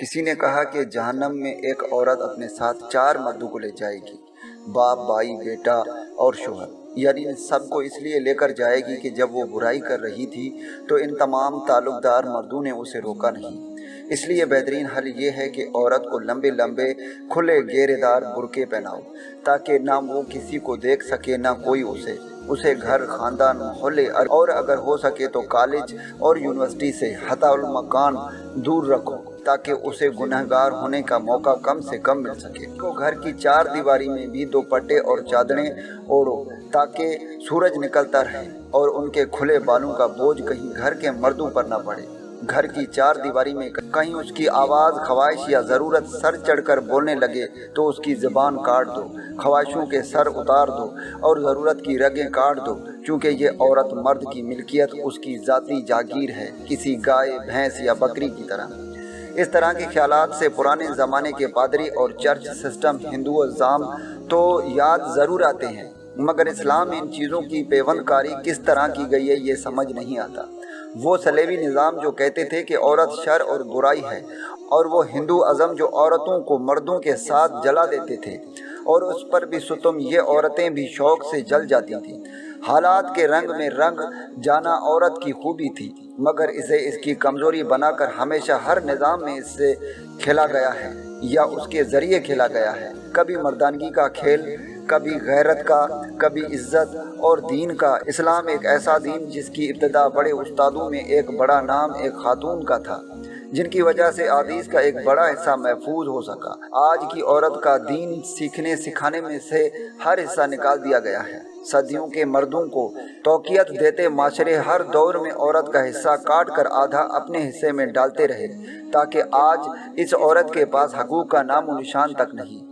کسی نے کہا کہ جہنم میں ایک عورت اپنے ساتھ 4 مردوں کو لے جائے گی، باپ، بھائی، بیٹا اور شوہر، یعنی ان سب کو اس لیے لے کر جائے گی کہ جب وہ برائی کر رہی تھی تو ان تمام تعلق دار مردوں نے اسے روکا نہیں۔ اس لیے بہترین حل یہ ہے کہ عورت کو لمبے لمبے کھلے گھیرے دار برقعے پہناؤ، تاکہ نہ وہ کسی کو دیکھ سکے، نہ کوئی اسے گھر، خاندان، محلے اور اگر ہو سکے تو کالج اور یونیورسٹی سے حتی المکان دور رکھو، تاکہ اسے گنہگار ہونے کا موقع کم سے کم مل سکے۔ تو گھر کی 4 دیواری میں بھی دوپٹے اور چادریں اوڑھو تاکہ سورج نکلتا رہے اور ان کے کھلے بالوں کا بوجھ کہیں گھر کے مردوں پر نہ پڑے۔ گھر کی 4 دیواری میں کہیں اس کی آواز، خواہش یا ضرورت سر چڑھ کر بولنے لگے تو اس کی زبان کاٹ دو، خواہشوں کے سر اتار دو اور ضرورت کی رگیں کاٹ دو، کیونکہ یہ عورت مرد کی ملکیت، اس کی ذاتی جاگیر ہے، کسی گائے، بھینس یا بکری کی طرح۔ اس طرح کے خیالات سے پرانے زمانے کے پادری اور چرچ سسٹم، ہندو ازام تو یاد ضرور آتے ہیں، مگر اسلام میں ان چیزوں کی پیوند کاری کس طرح کی گئی ہے یہ سمجھ نہیں آتا۔ وہ صلیبی نظام جو کہتے تھے کہ عورت شر اور برائی ہے، اور وہ ہندو ازم جو عورتوں کو مردوں کے ساتھ جلا دیتے تھے، اور اس پر بھی ستم، یہ عورتیں بھی شوق سے جل جاتی تھیں۔ حالات کے رنگ میں رنگ جانا عورت کی خوبی تھی، مگر اسے اس کی کمزوری بنا کر ہمیشہ ہر نظام میں اس سے کھیلا گیا ہے یا اس کے ذریعے کھیلا گیا ہے۔ کبھی مردانگی کا کھیل، کبھی غیرت کا، کبھی عزت اور دین کا۔ اسلام ایک ایسا دین جس کی ابتدا بڑے استادوں میں ایک بڑا نام ایک خاتون کا تھا، جن کی وجہ سے احادیث کا ایک بڑا حصہ محفوظ ہو سکا۔ آج کی عورت کا دین سیکھنے سکھانے میں سے ہر حصہ نکال دیا گیا ہے۔ صدیوں کے مردوں کو توقیت دیتے معاشرے ہر دور میں عورت کا حصہ کاٹ کر آدھا اپنے حصے میں ڈالتے رہے، تاکہ آج اس عورت کے پاس حقوق کا نام و نشان تک نہیں۔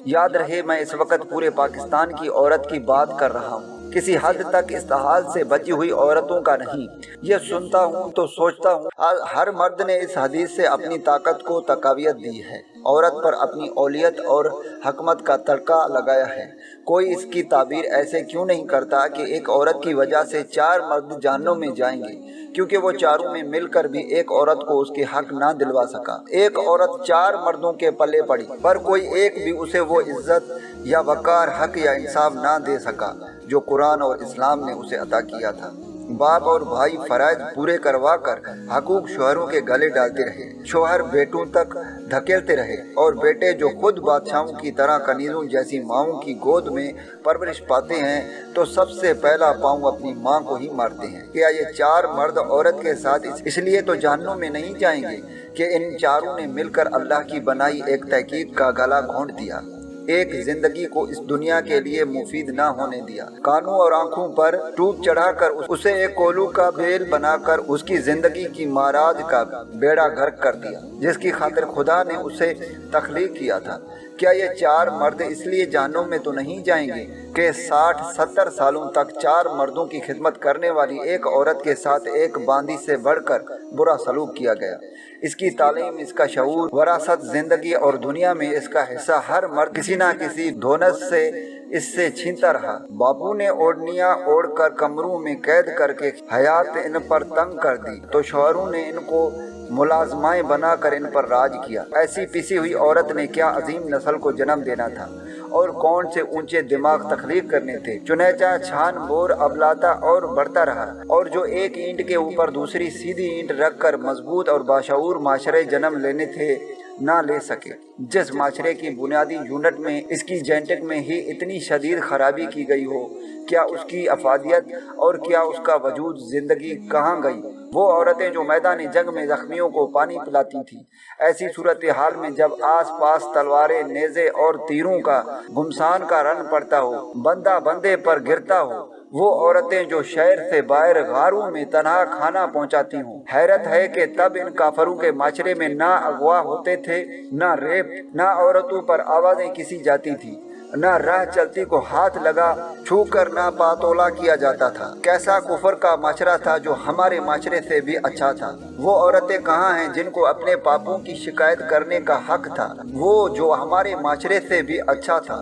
یاد رہے میں اس وقت پورے پاکستان کی عورت کی بات کر رہا ہوں، کسی حد تک اس حال سے بچی ہوئی عورتوں کا نہیں۔ یہ سنتا ہوں تو سوچتا ہوں ہر مرد نے اس حدیث سے اپنی طاقت کو تقویت دی ہے، عورت پر اپنی اولیت اور حکمت کا تڑکا لگایا ہے۔ کوئی اس کی تعبیر ایسے کیوں نہیں کرتا کہ ایک عورت کی وجہ سے 4 مرد جہنم میں جائیں گے، کیونکہ وہ چاروں میں مل کر بھی ایک عورت کو اس کے حق نہ دلوا سکا۔ ایک عورت 4 مردوں کے پلے پڑی، پر کوئی ایک بھی اسے وہ عزت یا وقار، حق یا انصاف نہ دے سکا جو قرآن اور اسلام نے اسے عطا کیا تھا۔ باپ اور بھائی فرائض پورے کروا کر حقوق شوہروں کے گلے ڈالتے رہے، شوہر بیٹوں تک دھکیلتے رہے، اور بیٹے جو خود بادشاہوں کی طرح کنیزوں جیسی ماؤں کی گود میں پرورش پاتے ہیں تو سب سے پہلا پاؤں اپنی ماں کو ہی مارتے ہیں۔ کیا یہ 4 مرد عورت کے ساتھ اس لیے تو جہنم میں نہیں جائیں گے کہ ان چاروں نے مل کر اللہ کی بنائی ایک تحقیق کا گلا گھونٹ دیا، ایک زندگی کو اس دنیا کے لیے مفید نہ ہونے دیا، کانوں اور آنکھوں پر ٹوپ چڑھا کر اسے ایک کولو کا بیل بنا کر اس کی زندگی کی معراج کا بیڑا غرق کر دیا، جس کی خاطر خدا نے اسے تخلیق کیا تھا۔ کیا یہ 4 مرد اس لیے جہنم میں تو نہیں جائیں گے کہ 60-70 سالوں تک 4 مردوں کی خدمت کرنے والی ایک عورت کے ساتھ ایک باندی سے بڑھ کر برا سلوک کیا گیا؟ اس کی تعلیم، اس کا شعور، وراثت، زندگی اور دنیا میں اس کا حصہ ہر مرد کسی نہ کسی دھونس سے اس سے چھینتا رہا۔ باپو نے اوڑھنیاں اوڑھ کر کمروں میں قید کر کے حیات ان پر تنگ کر دی تو شوہروں نے ان کو ملازمائیں بنا کر ان پر راج کیا۔ ایسی پسی ہوئی عورت نے کیا عظیم نسل کو جنم دینا تھا، اور کون سے اونچے دماغ تخلیق کرنے تھے۔ چنانچہ چھان بور ابلاتا اور بڑھتا رہا، اور جو ایک اینٹ کے اوپر دوسری سیدھی اینٹ رکھ کر مضبوط اور باشعور معاشرے جنم لینے تھے نہ لے سکے۔ جس معاشرے کی بنیادی یونٹ میں، اس کی جینٹک میں ہی اتنی شدید خرابی کی گئی ہو، کیا اس کی افادیت اور کیا اس کا وجود زندگی کہاں گئی؟ وہ عورتیں جو میدان جنگ میں زخمیوں کو پانی پلاتی تھیں، ایسی صورتحال میں جب آس پاس تلواریں، نیزے اور تیروں کا گھمسان کا رن پڑتا ہو، بندہ بندے پر گرتا ہو، وہ عورتیں جو شہر سے باہر غاروں میں تنہا کھانا پہنچاتی ہوں، حیرت ہے کہ تب ان کافروں کے معاشرے میں نہ اغوا ہوتے تھے، نہ ریپ، نہ عورتوں پر آوازیں کسی جاتی تھی، نہ راہ چلتی کو ہاتھ لگا چھو کر نہ پاتولا کیا جاتا تھا۔ کیسا کفر کا معاشرہ تھا جو ہمارے معاشرے سے بھی اچھا تھا۔ وہ عورتیں کہاں ہیں جن کو اپنے پاپوں کی شکایت کرنے کا حق تھا؟ وہ جو ہمارے معاشرے سے بھی اچھا تھا،